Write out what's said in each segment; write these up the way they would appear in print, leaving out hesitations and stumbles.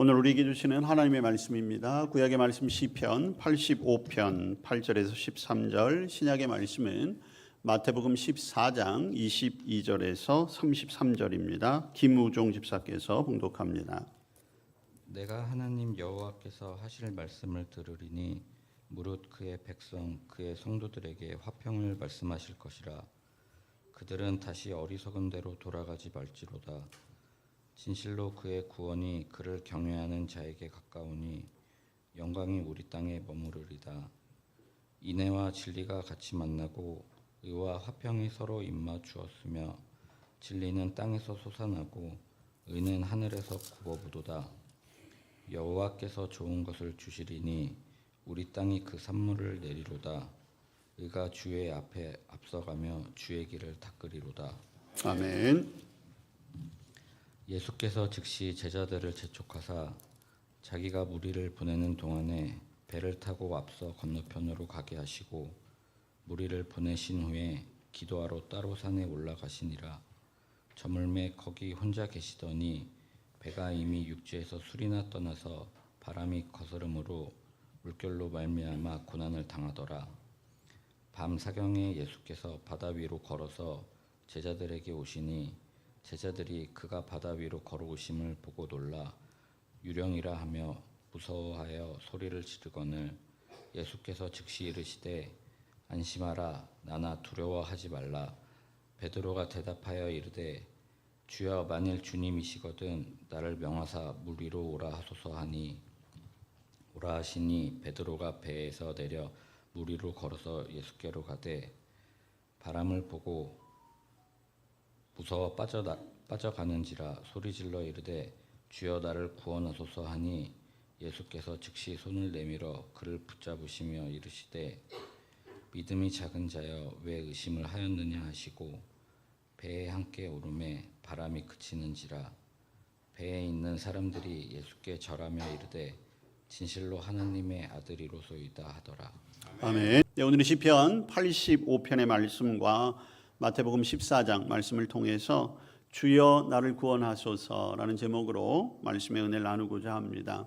오늘 우리에게 주시는 하나님의 말씀입니다. 구약의 말씀 시편 85편 8절에서 13절, 신약의 말씀은 마태복음 14장 22절에서 33절입니다. 김우종 집사께서 봉독합니다. 내가 하나님 여호와께서 하실 말씀을 들으리니 무릇 그의 백성 그의 성도들에게 화평을 말씀하실 것이라. 그들은 다시 어리석은 대로 돌아가지 말지로다. 진실로 그의 구원이 그를 경외하는 자에게 가까우니 영광이 우리 땅에 머무르리다. 인애와 진리가 같이 만나고 의와 화평이 서로 입맞추었으며 진리는 땅에서 솟아나고 의는 하늘에서 굽어부도다. 여호와께서 좋은 것을 주시리니 우리 땅이 그 산물을 내리로다. 의가 주의 앞에 앞서가며 주의 길을 닦으리로다. 아멘. 예수께서 즉시 제자들을 재촉하사 자기가 무리를 보내는 동안에 배를 타고 앞서 건너편으로 가게 하시고 무리를 보내신 후에 기도하러 따로 산에 올라가시니라. 저물매 거기 혼자 계시더니 배가 이미 육지에서 술이나 떠나서 바람이 거스름으로 물결로 말미암아 고난을 당하더라. 밤 사경에 예수께서 바다 위로 걸어서 제자들에게 오시니 제자들이 그가 바다 위로 걸어오심을 보고 놀라 유령이라 하며 무서워하여 소리를 지르거늘 예수께서 즉시 이르시되 안심하라, 나나 두려워하지 말라. 베드로가 대답하여 이르되 주여, 만일 주님이시거든 나를 명하사 물 위로 오라 하소서 하니 오라 하시니 베드로가 배에서 내려 물 위로 걸어서 예수께로 가되 바람을 보고 무서워 빠져가는지라 소리질러 이르되 주여, 나를 구원하소서 하니 예수께서 즉시 손을 내밀어 그를 붙잡으시며 이르시되 믿음이 작은 자여, 왜 의심을 하였느냐 하시고 배에 함께 오르매 바람이 그치는지라. 배에 있는 사람들이 예수께 절하며 이르되 진실로 하나님의 아들이로소이다 하더라. 아멘. 네, 오늘은 시편 85편의 말씀과 마태복음 14장 말씀을 통해서 주여 나를 구원하소서라는 제목으로 말씀의 은혜를 나누고자 합니다.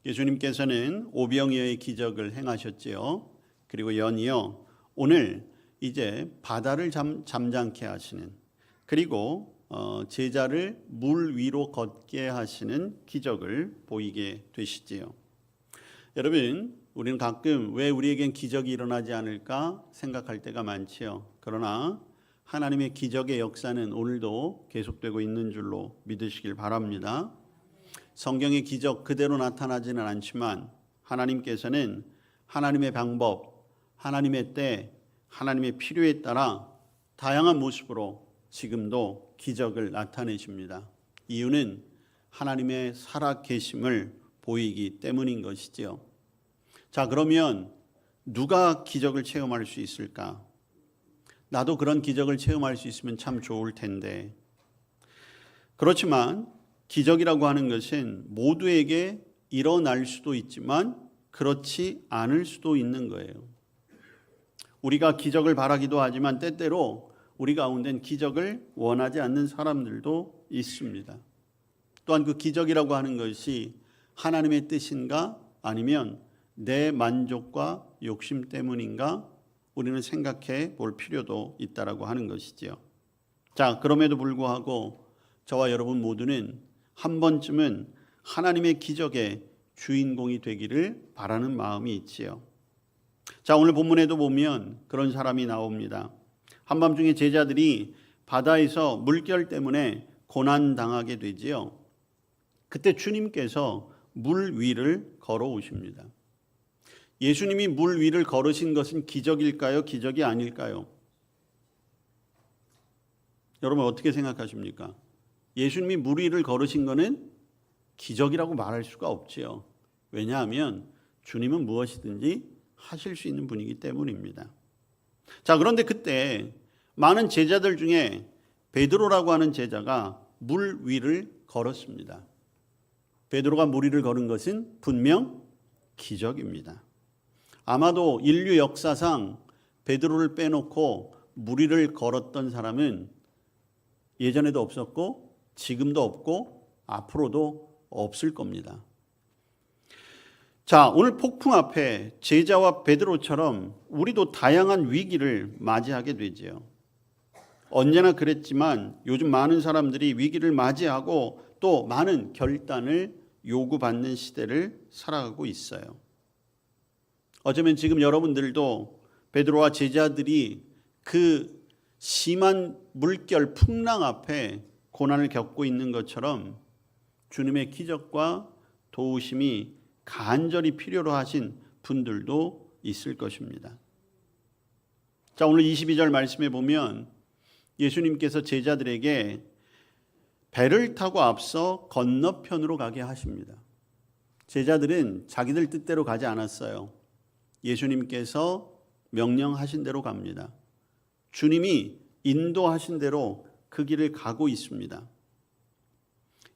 예수님께서는 오병이어의 기적을 행하셨지요. 그리고 연이어 오늘 이제 바다를 잠잠케 하시는, 그리고 제자를 물 위로 걷게 하시는 기적을 보이게 되시지요. 여러분, 우리는 가끔 왜 우리에겐 기적이 일어나지 않을까 생각할 때가 많지요. 그러나 하나님의 기적의 역사는 오늘도 계속되고 있는 줄로 믿으시길 바랍니다. 성경의 기적 그대로 나타나지는 않지만 하나님께서는 하나님의 방법, 하나님의 때, 하나님의 필요에 따라 다양한 모습으로 지금도 기적을 나타내십니다. 이유는 하나님의 살아계심을 보이기 때문인 것이지요. 자, 그러면 누가 기적을 체험할 수 있을까? 나도 그런 기적을 체험할 수 있으면 참 좋을 텐데. 그렇지만 기적이라고 하는 것은 모두에게 일어날 수도 있지만 그렇지 않을 수도 있는 거예요. 우리가 기적을 바라기도 하지만 때때로 우리 가운데는 기적을 원하지 않는 사람들도 있습니다. 또한 그 기적이라고 하는 것이 하나님의 뜻인가 아니면 내 만족과 욕심 때문인가 우리는 생각해 볼 필요도 있다라고 하는 것이지요. 자, 그럼에도 불구하고 저와 여러분 모두는 한 번쯤은 하나님의 기적의 주인공이 되기를 바라는 마음이 있지요. 자, 오늘 본문에도 보면 그런 사람이 나옵니다. 한밤중에 제자들이 바다에서 물결 때문에 고난당하게 되지요. 그때 주님께서 물 위를 걸어오십니다. 예수님이 물 위를 걸으신 것은 기적일까요? 기적이 아닐까요? 여러분 어떻게 생각하십니까? 예수님이 물 위를 걸으신 것은 기적이라고 말할 수가 없지요. 왜냐하면 주님은 무엇이든지 하실 수 있는 분이기 때문입니다. 자, 그런데 그때 많은 제자들 중에 베드로라고 하는 제자가 물 위를 걸었습니다. 베드로가 물 위를 걸은 것은 분명 기적입니다. 아마도 인류 역사상 베드로를 빼놓고 물 위를 걸었던 사람은 예전에도 없었고 지금도 없고 앞으로도 없을 겁니다. 자, 오늘 폭풍 앞에 제자와 베드로처럼 우리도 다양한 위기를 맞이하게 되지요. 언제나 그랬지만 요즘 많은 사람들이 위기를 맞이하고 또 많은 결단을 요구받는 시대를 살아가고 있어요. 어쩌면 지금 여러분들도 베드로와 제자들이 그 심한 물결 풍랑 앞에 고난을 겪고 있는 것처럼 주님의 기적과 도우심이 간절히 필요로 하신 분들도 있을 것입니다. 자, 오늘 22절 말씀에 보면 예수님께서 제자들에게 배를 타고 앞서 건너편으로 가게 하십니다. 제자들은 자기들 뜻대로 가지 않았어요. 예수님께서 명령하신 대로 갑니다. 주님이 인도하신 대로 그 길을 가고 있습니다.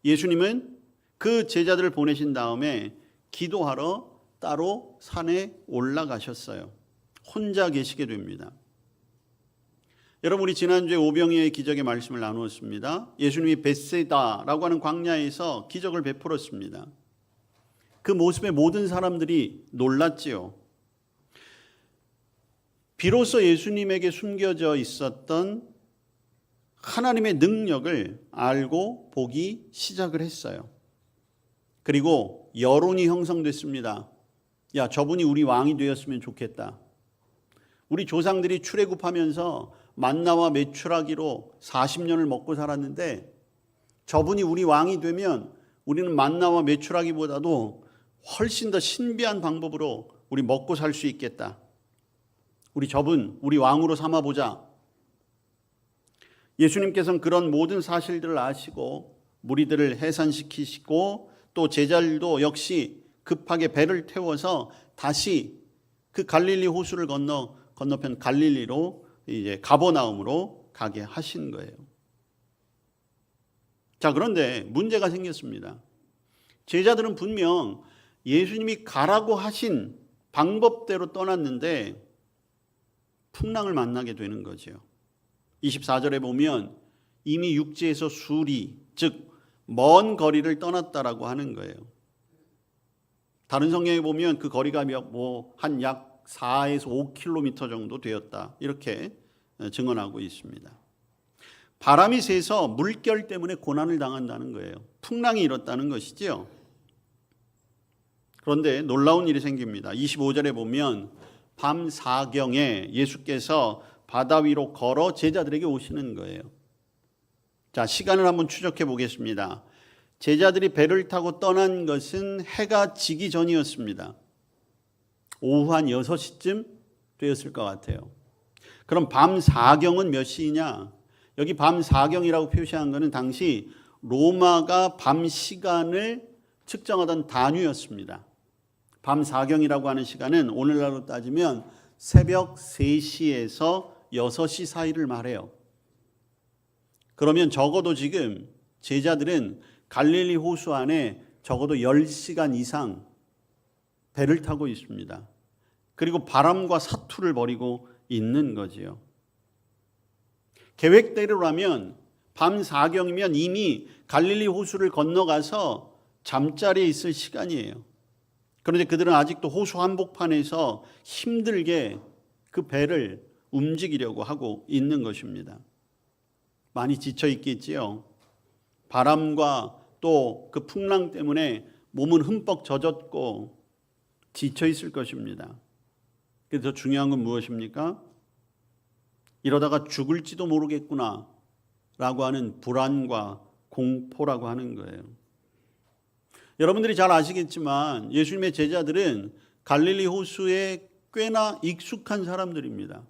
예수님은 그 제자들을 보내신 다음에 기도하러 따로 산에 올라가셨어요. 혼자 계시게 됩니다. 여러분, 우리 지난주에 오병이어의 기적의 말씀을 나누었습니다. 예수님이 벳세다라고 하는 광야에서 기적을 베풀었습니다. 그 모습에 모든 사람들이 놀랐지요. 비로소 예수님에게 숨겨져 있었던 하나님의 능력을 알고 보기 시작을 했어요. 그리고 여론이 형성됐습니다. 야, 저분이 우리 왕이 되었으면 좋겠다. 우리 조상들이 출애굽하면서 만나와 메추라기로 40년을 먹고 살았는데 저분이 우리 왕이 되면 우리는 만나와 메추라기보다도 훨씬 더 신비한 방법으로 우리 먹고 살 수 있겠다. 우리 저분 우리 왕으로 삼아보자. 예수님께서는 그런 모든 사실들을 아시고 무리들을 해산시키시고 또 제자들도 역시 급하게 배를 태워서 다시 그 갈릴리 호수를 건너편 갈릴리로 이제 가버나움으로 가게 하신 거예요. 자, 그런데 문제가 생겼습니다. 제자들은 분명 예수님이 가라고 하신 방법대로 떠났는데 풍랑을 만나게 되는 거죠. 24절에 보면 이미 육지에서 수리, 즉 먼 거리를 떠났다라고 하는 거예요. 다른 성경에 보면 그 거리가 한 약 4에서 5km 정도 되었다, 이렇게 증언하고 있습니다. 바람이 세서 물결 때문에 고난을 당한다는 거예요. 풍랑이 일었다는 것이죠. 그런데 놀라운 일이 생깁니다. 25절에 보면 밤 4경에 예수께서 바다 위로 걸어 제자들에게 오시는 거예요. 자, 시간을 한번 추적해 보겠습니다. 제자들이 배를 타고 떠난 것은 해가 지기 전이었습니다. 오후 한 6시쯤 되었을 것 같아요. 그럼 밤 4경은 몇 시이냐? 여기 밤 4경이라고 표시한 것은 당시 로마가 밤 시간을 측정하던 단위였습니다. 밤 4경이라고 하는 시간은 오늘날로 따지면 새벽 3시에서 6시 사이를 말해요. 그러면 적어도 지금 제자들은 갈릴리 호수 안에 적어도 10시간 이상 배를 타고 있습니다. 그리고 바람과 사투를 벌이고 있는 거지요. 계획대로라면 밤 4경이면 이미 갈릴리 호수를 건너가서 잠자리에 있을 시간이에요. 그런데 그들은 아직도 호수 한복판에서 힘들게 그 배를 움직이려고 하고 있는 것입니다. 많이 지쳐 있겠지요. 바람과 또 그 풍랑 때문에 몸은 흠뻑 젖었고 지쳐 있을 것입니다. 그래서 중요한 건 무엇입니까? 이러다가 죽을지도 모르겠구나 라고 하는 불안과 공포라고 하는 거예요. 여러분들이 잘 아시겠지만 예수님의 제자들은 갈릴리 호수에 꽤나 익숙한 사람들입니다.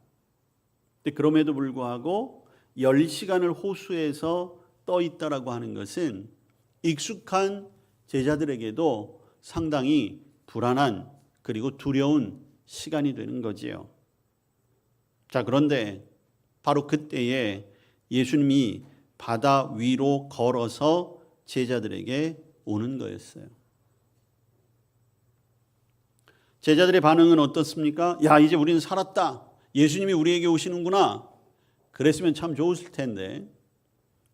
그럼에도 불구하고 10시간을 호수에서 떠 있다라고 하는 것은 익숙한 제자들에게도 상당히 불안한 그리고 두려운 시간이 되는 거지요. 자, 그런데 바로 그때에 예수님이 바다 위로 걸어서 제자들에게 오는 거였어요. 제자들의 반응은 어떻습니까? 야, 이제 우리는 살았다. 예수님이 우리에게 오시는구나. 그랬으면 참 좋았을 텐데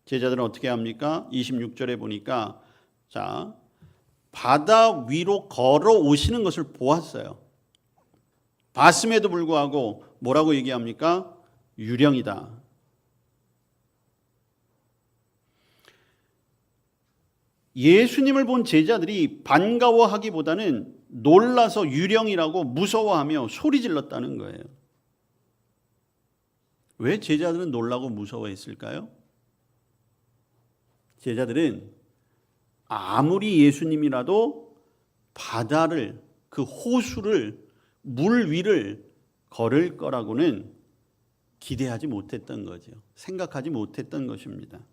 제자들은 어떻게 합니까? 26절에 보니까 자, 바다 위로 걸어오시는 것을 보았어요. 봤음에도 불구하고 뭐라고 얘기합니까? 유령이다. 예수님을 본 제자들이 반가워하기보다는 놀라서 유령이라고 무서워하며 소리 질렀다는 거예요. 왜 제자들은 놀라고 무서워했을까요? 제자들은 아무리 예수님이라도 바다를, 그 호수를, 물 위를 걸을 거라고는 기대하지 못했던 거죠. 생각하지 못했던 것입니다.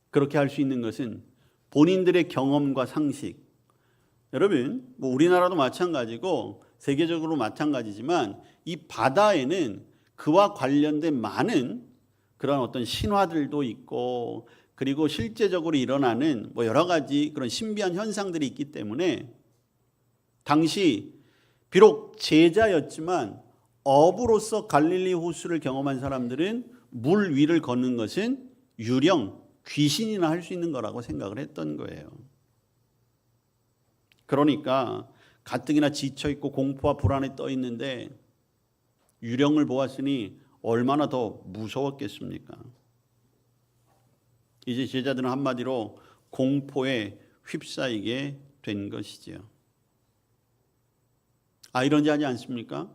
그렇게 할 수 있는 것은 본인들의 경험과 상식. 여러분, 우리나라도 마찬가지고 세계적으로 마찬가지지만 이 바다에는 그와 관련된 많은 그런 어떤 신화들도 있고, 그리고 실제적으로 일어나는 여러 가지 그런 신비한 현상들이 있기 때문에 당시 비록 제자였지만 어부로서 갈릴리 호수를 경험한 사람들은 물 위를 걷는 것은 유령, 귀신이나 할 수 있는 거라고 생각을 했던 거예요. 그러니까 가뜩이나 지쳐있고 공포와 불안에 떠 있는데 유령을 보았으니 얼마나 더 무서웠겠습니까? 이제 제자들은 한마디로 공포에 휩싸이게 된 것이지요. 아이러니하지 않습니까?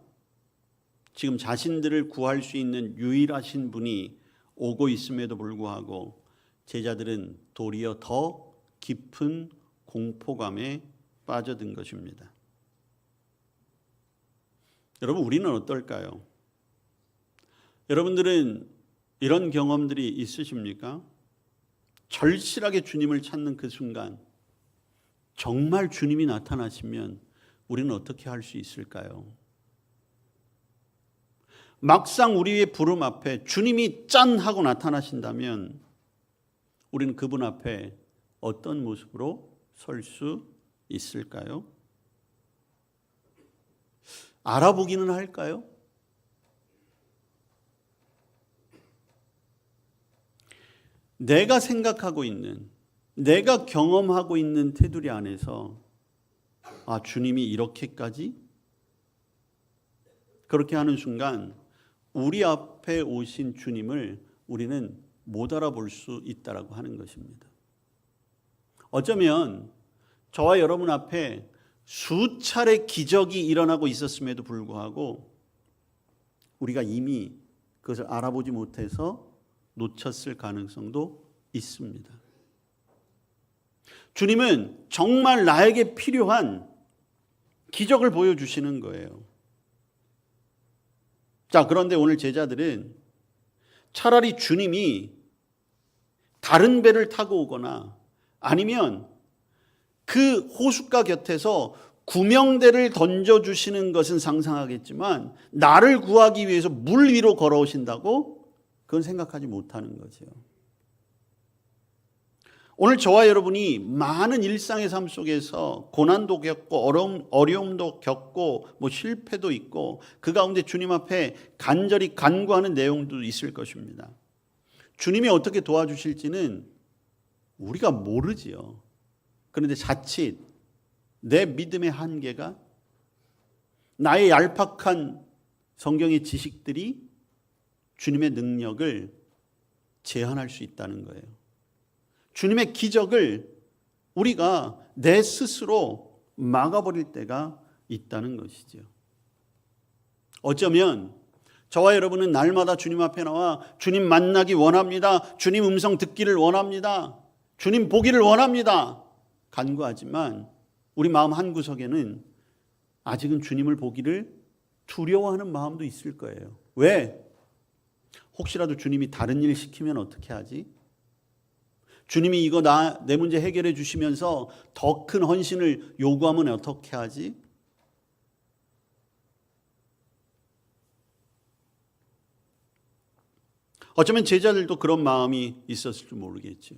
지금 자신들을 구할 수 있는 유일하신 분이 오고 있음에도 불구하고 제자들은 도리어 더 깊은 공포감에 빠져든 것입니다. 여러분, 우리는 어떨까요? 여러분들은 이런 경험들이 있으십니까? 절실하게 주님을 찾는 그 순간, 정말 주님이 나타나시면 우리는 어떻게 할 수 있을까요? 막상 우리의 부름 앞에 주님이 짠 하고 나타나신다면 우리는 그분 앞에 어떤 모습으로 설 수 있을까요? 알아보기는 할까요? 내가 생각하고 있는, 내가 경험하고 있는 테두리 안에서 주님이 이렇게까지? 그렇게 하는 순간 우리 앞에 오신 주님을 우리는 못 알아볼 수 있다라고 하는 것입니다. 어쩌면 저와 여러분 앞에 수차례 기적이 일어나고 있었음에도 불구하고 우리가 이미 그것을 알아보지 못해서 놓쳤을 가능성도 있습니다. 주님은 정말 나에게 필요한 기적을 보여주시는 거예요. 자, 그런데 오늘 제자들은 차라리 주님이 다른 배를 타고 오거나 아니면 그 호숫가 곁에서 구명대를 던져주시는 것은 상상하겠지만 나를 구하기 위해서 물 위로 걸어오신다고? 그건 생각하지 못하는 거죠. 오늘 저와 여러분이 많은 일상의 삶 속에서 고난도 겪고 어려움도 겪고 실패도 있고 그 가운데 주님 앞에 간절히 간구하는 내용도 있을 것입니다. 주님이 어떻게 도와주실지는 우리가 모르지요. 그런데 자칫 내 믿음의 한계가, 나의 얄팍한 성경의 지식들이 주님의 능력을 제한할 수 있다는 거예요. 주님의 기적을 우리가 내 스스로 막아버릴 때가 있다는 것이죠. 어쩌면 저와 여러분은 날마다 주님 앞에 나와 주님 만나기 원합니다. 주님 음성 듣기를 원합니다. 주님 보기를 원합니다. 간구하지만 우리 마음 한구석에는 아직은 주님을 보기를 두려워하는 마음도 있을 거예요. 왜? 혹시라도 주님이 다른 일 시키면 어떻게 하지? 주님이 이거 내 문제 해결해 주시면서 더 큰 헌신을 요구하면 어떻게 하지? 어쩌면 제자들도 그런 마음이 있었을지 모르겠죠.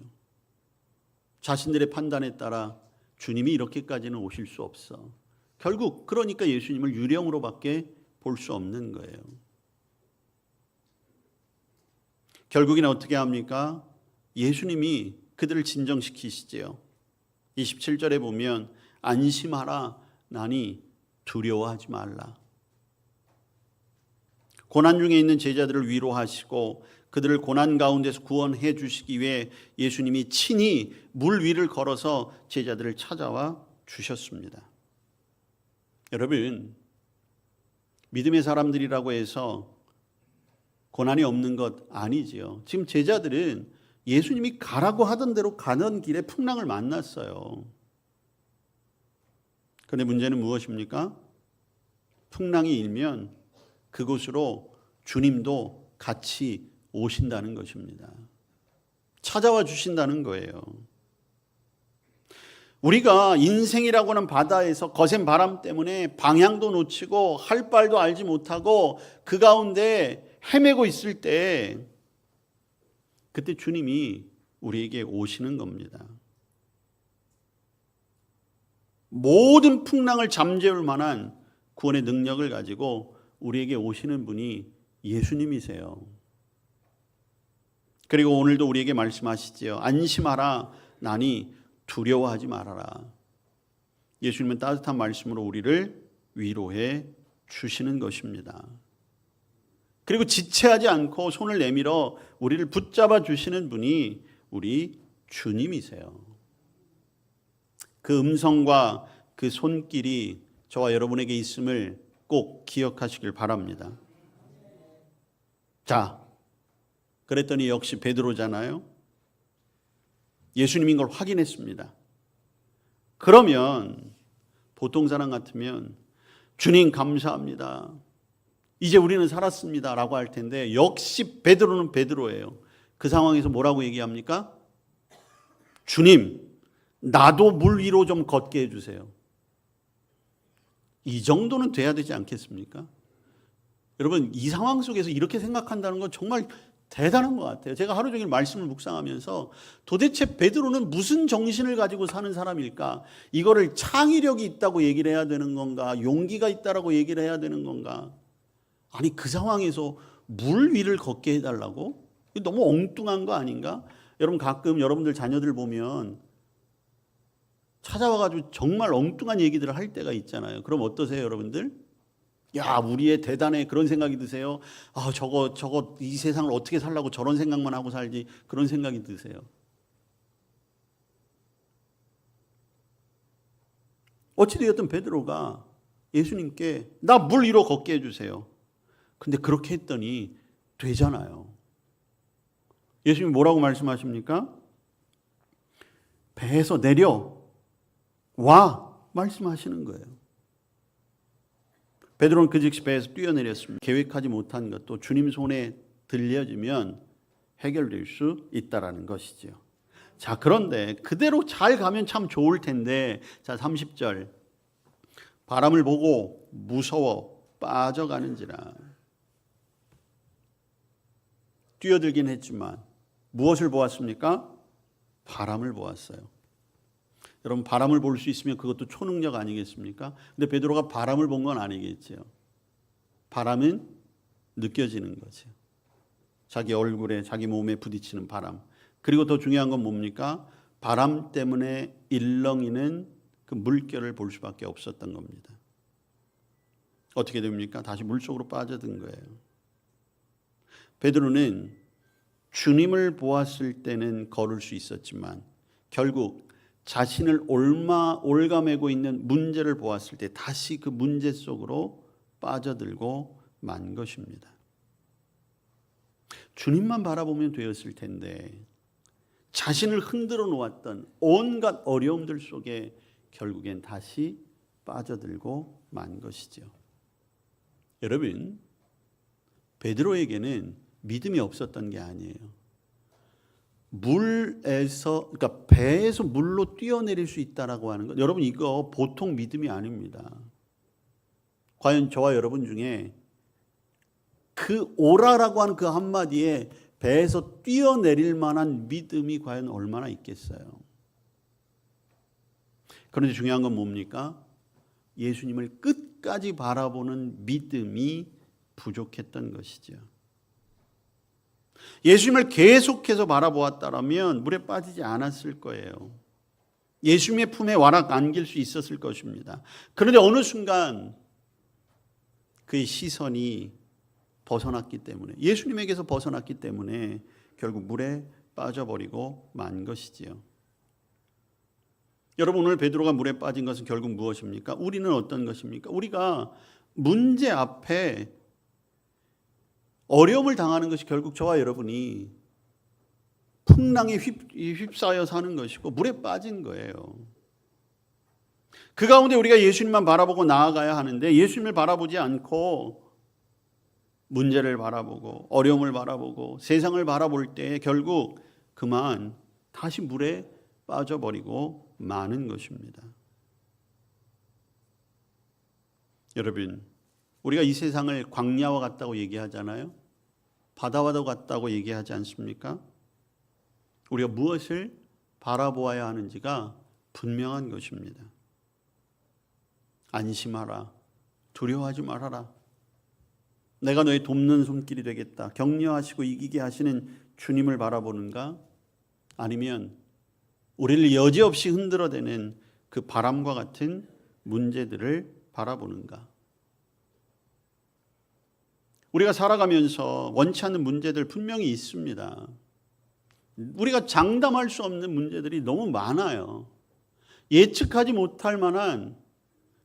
자신들의 판단에 따라 주님이 이렇게까지는 오실 수 없어. 결국 그러니까 예수님을 유령으로밖에 볼 수 없는 거예요. 결국에는 어떻게 합니까? 예수님이 그들을 진정시키시지요. 27절에 보면 안심하라 나니 두려워하지 말라. 고난 중에 있는 제자들을 위로하시고 그들을 고난 가운데서 구원해 주시기 위해 예수님이 친히 물 위를 걸어서 제자들을 찾아와 주셨습니다. 여러분, 믿음의 사람들이라고 해서 고난이 없는 것 아니지요. 지금 제자들은 예수님이 가라고 하던 대로 가던 길에 풍랑을 만났어요. 그런데 문제는 무엇입니까? 풍랑이 일면 그곳으로 주님도 같이 오신다는 것입니다. 찾아와 주신다는 거예요. 우리가 인생이라고 하는 바다에서 거센 바람 때문에 방향도 놓치고 할 바도 알지 못하고 그 가운데 헤매고 있을 때 그때 주님이 우리에게 오시는 겁니다. 모든 풍랑을 잠재울 만한 구원의 능력을 가지고 우리에게 오시는 분이 예수님이세요. 그리고 오늘도 우리에게 말씀하시지요. 안심하라 나니 두려워하지 말아라. 예수님은 따뜻한 말씀으로 우리를 위로해 주시는 것입니다. 그리고 지체하지 않고 손을 내밀어 우리를 붙잡아 주시는 분이 우리 주님이세요. 그 음성과 그 손길이 저와 여러분에게 있음을 꼭 기억하시길 바랍니다. 자, 그랬더니 역시 베드로잖아요. 예수님인 걸 확인했습니다. 그러면 보통 사람 같으면 주님 감사합니다. 이제 우리는 살았습니다 라고 할 텐데 역시 베드로는 베드로예요. 그 상황에서 뭐라고 얘기합니까? 주님, 나도 물 위로 좀 걷게 해주세요. 이 정도는 돼야 되지 않겠습니까? 여러분, 이 상황 속에서 이렇게 생각한다는 건 정말 대단한 것 같아요. 제가 하루 종일 말씀을 묵상하면서 도대체 베드로는 무슨 정신을 가지고 사는 사람일까? 이거를 창의력이 있다고 얘기를 해야 되는 건가? 용기가 있다라고 얘기를 해야 되는 건가? 아니, 그 상황에서 물 위를 걷게 해달라고? 너무 엉뚱한 거 아닌가? 여러분, 가끔 여러분들 자녀들 보면 찾아와가지고 정말 엉뚱한 얘기들을 할 때가 있잖아요. 그럼 어떠세요, 여러분들? 야, 우리 애 대단해. 그런 생각이 드세요? 아, 저거 이 세상을 어떻게 살라고 저런 생각만 하고 살지. 그런 생각이 드세요. 어찌되었든 베드로가 예수님께 나 물 위로 걷게 해주세요. 근데 그렇게 했더니 되잖아요. 예수님이 뭐라고 말씀하십니까? 배에서 내려 와 말씀하시는 거예요. 베드로는 그 즉시 배에서 뛰어내렸습니다. 계획하지 못한 것도 주님 손에 들려지면 해결될 수 있다라는 것이죠. 자, 그런데 그대로 잘 가면 참 좋을 텐데, 자, 30절 바람을 보고 무서워 빠져가는지라. 뛰어들긴 했지만 무엇을 보았습니까? 바람을 보았어요. 여러분, 바람을 볼 수 있으면 그것도 초능력 아니겠습니까? 근데 베드로가 바람을 본 건 아니겠죠. 바람은 느껴지는 거죠. 자기 얼굴에, 자기 몸에 부딪히는 바람. 그리고 더 중요한 건 뭡니까? 바람 때문에 일렁이는 그 물결을 볼 수밖에 없었던 겁니다. 어떻게 됩니까? 다시 물속으로 빠져든 거예요. 베드로는 주님을 보았을 때는 걸을 수 있었지만 결국 자신을 올가매고 있는 문제를 보았을 때 다시 그 문제 속으로 빠져들고 만 것입니다. 주님만 바라보면 되었을 텐데 자신을 흔들어 놓았던 온갖 어려움들 속에 결국엔 다시 빠져들고 만 것이죠. 여러분, 베드로에게는 믿음이 없었던 게 아니에요. 물에서, 그러니까 배에서 물로 뛰어내릴 수 있다라고 하는 것, 여러분, 이거 보통 믿음이 아닙니다. 과연 저와 여러분 중에 그 오라라고 하는 그 한마디에 배에서 뛰어내릴 만한 믿음이 과연 얼마나 있겠어요? 그런데 중요한 건 뭡니까? 예수님을 끝까지 바라보는 믿음이 부족했던 것이죠. 예수님을 계속해서 바라보았다면 물에 빠지지 않았을 거예요. 예수님의 품에 와락 안길 수 있었을 것입니다. 그런데 어느 순간 그의 시선이 벗어났기 때문에, 예수님에게서 벗어났기 때문에 결국 물에 빠져버리고 만 것이지요. 여러분, 오늘 베드로가 물에 빠진 것은 결국 무엇입니까? 우리는 어떤 것입니까? 우리가 문제 앞에 어려움을 당하는 것이 결국 저와 여러분이 풍랑에 휩싸여 사는 것이고 물에 빠진 거예요. 그 가운데 우리가 예수님만 바라보고 나아가야 하는데, 예수님을 바라보지 않고 문제를 바라보고 어려움을 바라보고 세상을 바라볼 때 결국 그만 다시 물에 빠져버리고 마는 것입니다. 여러분, 우리가 이 세상을 광야와 같다고 얘기하잖아요. 바다와 같다고 얘기하지 않습니까? 우리가 무엇을 바라보아야 하는지가 분명한 것입니다. 안심하라. 두려워하지 말아라. 내가 너의 돕는 손길이 되겠다. 격려하시고 이기게 하시는 주님을 바라보는가? 아니면 우리를 여지없이 흔들어대는 그 바람과 같은 문제들을 바라보는가? 우리가 살아가면서 원치 않는 문제들 분명히 있습니다. 우리가 장담할 수 없는 문제들이 너무 많아요. 예측하지 못할 만한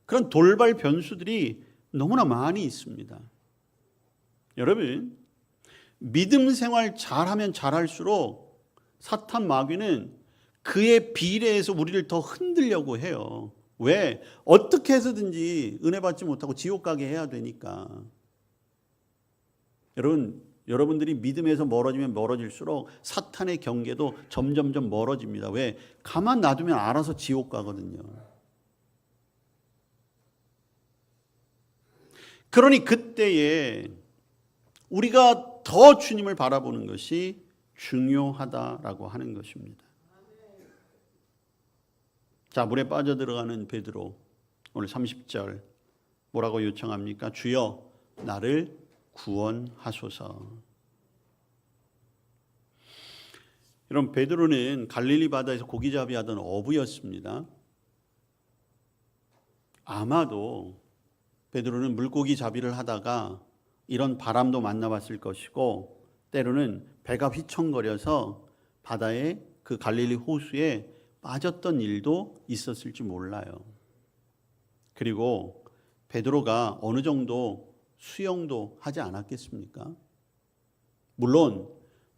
그런 돌발 변수들이 너무나 많이 있습니다. 여러분, 믿음 생활 잘하면 잘할수록 사탄 마귀는 그에 비례해서 우리를 더 흔들려고 해요. 왜? 어떻게 해서든지 은혜 받지 못하고 지옥 가게 해야 되니까. 여러분들이 믿음에서 멀어지면 멀어질수록 사탄의 경계도 점점점 멀어집니다. 왜? 가만 놔두면 알아서 지옥 가거든요. 그러니 그때에 우리가 더 주님을 바라보는 것이 중요하다라고 하는 것입니다. 자, 물에 빠져들어가는 베드로, 오늘 30절 뭐라고 요청합니까? 주여 나를 구원하소서. 여러분, 베드로는 갈릴리 바다에서 고기잡이 하던 어부였습니다. 아마도 베드로는 물고기 잡이를 하다가 이런 바람도 만나봤을 것이고, 때로는 배가 휘청거려서 바다에 그 갈릴리 호수에 빠졌던 일도 있었을지 몰라요. 그리고 베드로가 어느 정도 수영도 하지 않았겠습니까? 물론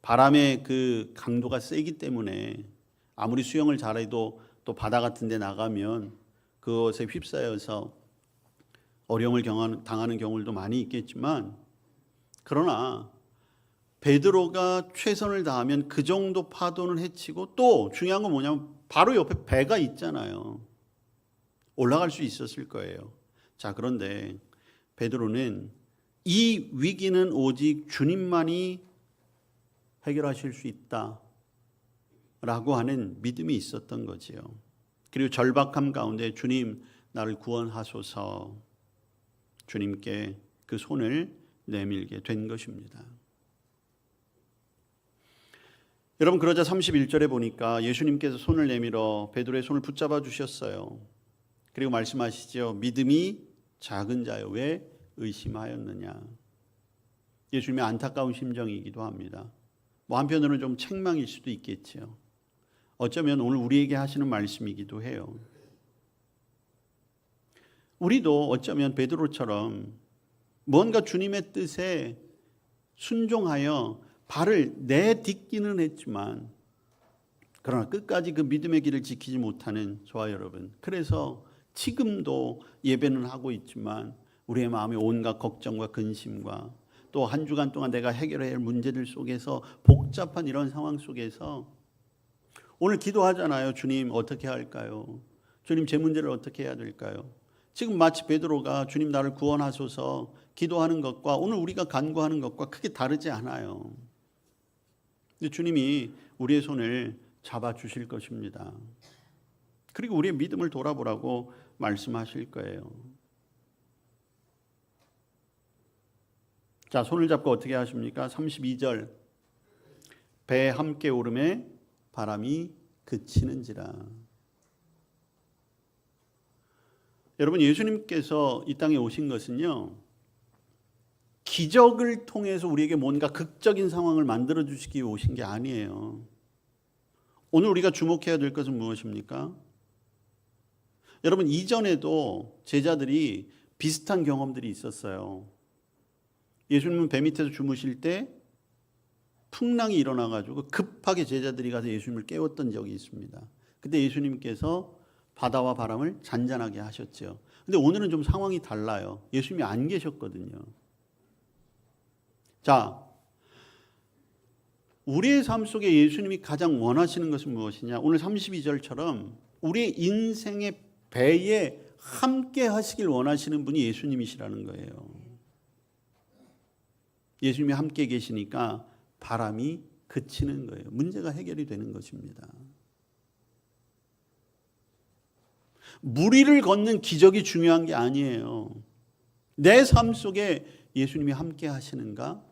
바람의 그 강도가 세기 때문에 아무리 수영을 잘해도 또 바다 같은 데 나가면 그것에 휩싸여서 어려움을 당하는 경우도 많이 있겠지만, 그러나 베드로가 최선을 다하면 그 정도 파도는 해치고, 또 중요한 건 뭐냐면 바로 옆에 배가 있잖아요. 올라갈 수 있었을 거예요. 자, 그런데 베드로는 이 위기는 오직 주님만이 해결하실 수 있다라고 하는 믿음이 있었던 거지요. 그리고 절박함 가운데 주님 나를 구원하소서, 주님께 그 손을 내밀게 된 것입니다. 여러분, 그러자 31절에 보니까 예수님께서 손을 내밀어 베드로의 손을 붙잡아 주셨어요. 그리고 말씀하시죠. 믿음이 작은 자여 왜 의심하였느냐. 예수님의 안타까운 심정이기도 합니다. 한편으로는 좀 책망일 수도 있겠죠. 어쩌면 오늘 우리에게 하시는 말씀이기도 해요. 우리도 어쩌면 베드로처럼 뭔가 주님의 뜻에 순종하여 발을 내딛기는 했지만, 그러나 끝까지 그 믿음의 길을 지키지 못하는 저와 여러분, 그래서 지금도 예배는 하고 있지만 우리의 마음에 온갖 걱정과 근심과 또 한 주간 동안 내가 해결해야 할 문제들 속에서, 복잡한 이런 상황 속에서 오늘 기도하잖아요. 주님 어떻게 할까요? 주님 제 문제를 어떻게 해야 될까요? 지금 마치 베드로가 주님 나를 구원하소서 기도하는 것과 오늘 우리가 간구하는 것과 크게 다르지 않아요. 근데 주님이 우리의 손을 잡아주실 것입니다. 그리고 우리의 믿음을 돌아보라고 말씀하실 거예요. 자, 손을 잡고 어떻게 하십니까? 32절 배에 함께 오름에 바람이 그치는지라. 여러분, 예수님께서 이 땅에 오신 것은요, 기적을 통해서 우리에게 뭔가 극적인 상황을 만들어 주시기 위해 오신 게 아니에요. 오늘 우리가 주목해야 될 것은 무엇입니까? 여러분, 이전에도 제자들이 비슷한 경험들이 있었어요. 예수님은 배 밑에서 주무실 때 풍랑이 일어나가지고 급하게 제자들이 가서 예수님을 깨웠던 적이 있습니다. 그때 예수님께서 바다와 바람을 잔잔하게 하셨죠. 근데 오늘은 좀 상황이 달라요. 예수님이 안 계셨거든요. 자, 우리의 삶 속에 예수님이 가장 원하시는 것은 무엇이냐? 오늘 32절처럼 우리의 인생의 배에 함께 하시길 원하시는 분이 예수님이시라는 거예요. 예수님이 함께 계시니까 바람이 그치는 거예요. 문제가 해결이 되는 것입니다. 물 위를 걷는 기적이 중요한 게 아니에요. 내 삶 속에 예수님이 함께 하시는가?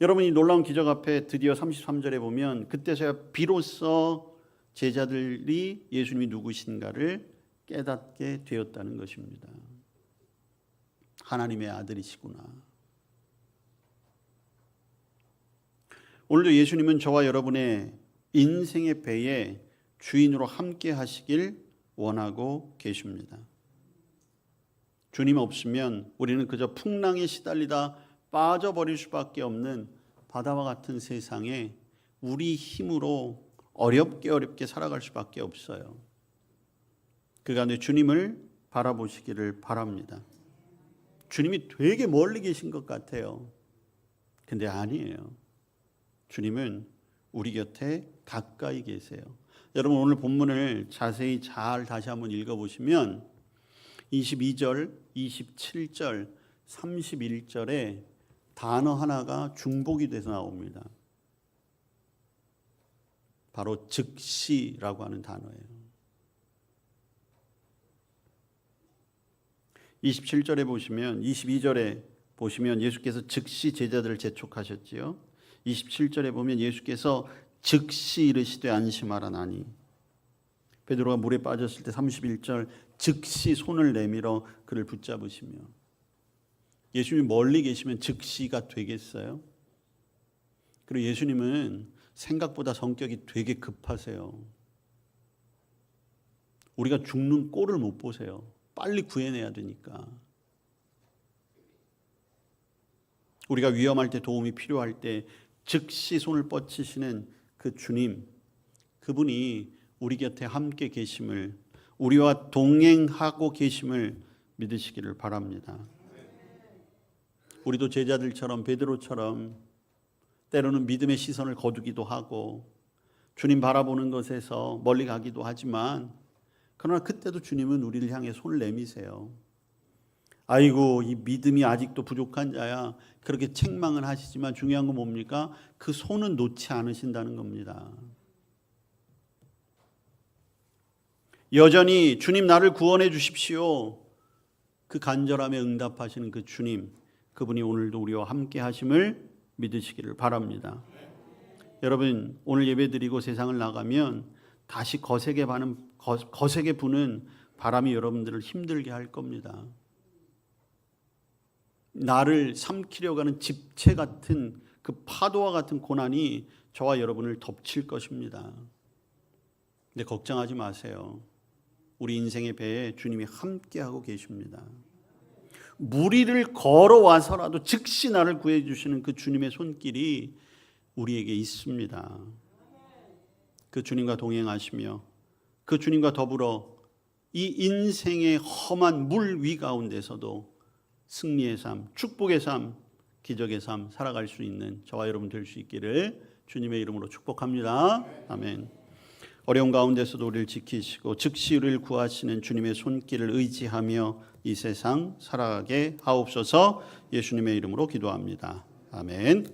여러분, 이 놀라운 기적 앞에 드디어 33절에 보면 그때서야 비로소 제자들이 예수님이 누구신가를 깨닫게 되었다는 것입니다. 하나님의 아들이시구나. 오늘도 예수님은 저와 여러분의 인생의 배에 주인으로 함께 하시길 원하고 계십니다. 주님 없으면 우리는 그저 풍랑에 시달리다 빠져버릴 수밖에 없는 바다와 같은 세상에 우리 힘으로 어렵게 살아갈 수밖에 없어요. 그 가운데 주님을 바라보시기를 바랍니다. 주님이 되게 멀리 계신 것 같아요. 근데 아니에요. 주님은 우리 곁에 가까이 계세요. 여러분, 오늘 본문을 자세히 잘 다시 한번 읽어보시면 22절, 27절, 31절에 단어 하나가 중복이 돼서 나옵니다. 바로 즉시라고 하는 단어예요. 27절에 보시면, 22절에 보시면 예수께서 즉시 제자들을 재촉하셨지요. 27절에 보면 예수께서 즉시 이르시되 안심하라 나니. 베드로가 물에 빠졌을 때 31절 즉시 손을 내밀어 그를 붙잡으시며. 예수님이 멀리 계시면 즉시가 되겠어요? 그리고 예수님은 생각보다 성격이 되게 급하세요. 우리가 죽는 꼴을 못 보세요. 빨리 구해내야 되니까. 우리가 위험할 때, 도움이 필요할 때 즉시 손을 뻗치시는 그 주님, 그분이 우리 곁에 함께 계심을, 우리와 동행하고 계심을 믿으시기를 바랍니다. 우리도 제자들처럼, 베드로처럼 때로는 믿음의 시선을 거두기도 하고 주님 바라보는 것에서 멀리 가기도 하지만, 그러나 그때도 주님은 우리를 향해 손을 내미세요. 아이고, 이 믿음이 아직도 부족한 자야, 그렇게 책망을 하시지만 중요한 건 뭡니까? 그 손은 놓지 않으신다는 겁니다. 여전히 주님 나를 구원해 주십시오, 그 간절함에 응답하시는 그 주님, 그분이 오늘도 우리와 함께 하심을 믿으시기를 바랍니다. 여러분, 오늘 예배드리고 세상을 나가면 다시 거세게 부는 바람이 여러분들을 힘들게 할 겁니다. 나를 삼키려고 하는 집체 같은 그 파도와 같은 고난이 저와 여러분을 덮칠 것입니다. 근데 걱정하지 마세요. 우리 인생의 배에 주님이 함께하고 계십니다. 물 위를 걸어와서라도 즉시 나를 구해주시는 그 주님의 손길이 우리에게 있습니다. 그 주님과 동행하시며 그 주님과 더불어 이 인생의 험한 물 위 가운데서도 승리의 삶, 축복의 삶, 기적의 삶 살아갈 수 있는 저와 여러분 될 수 있기를 주님의 이름으로 축복합니다. 아멘. 어려운 가운데서도 우리를 지키시고 즉시 우리를 구하시는 주님의 손길을 의지하며 이 세상 살아가게 하옵소서. 예수님의 이름으로 기도합니다. 아멘.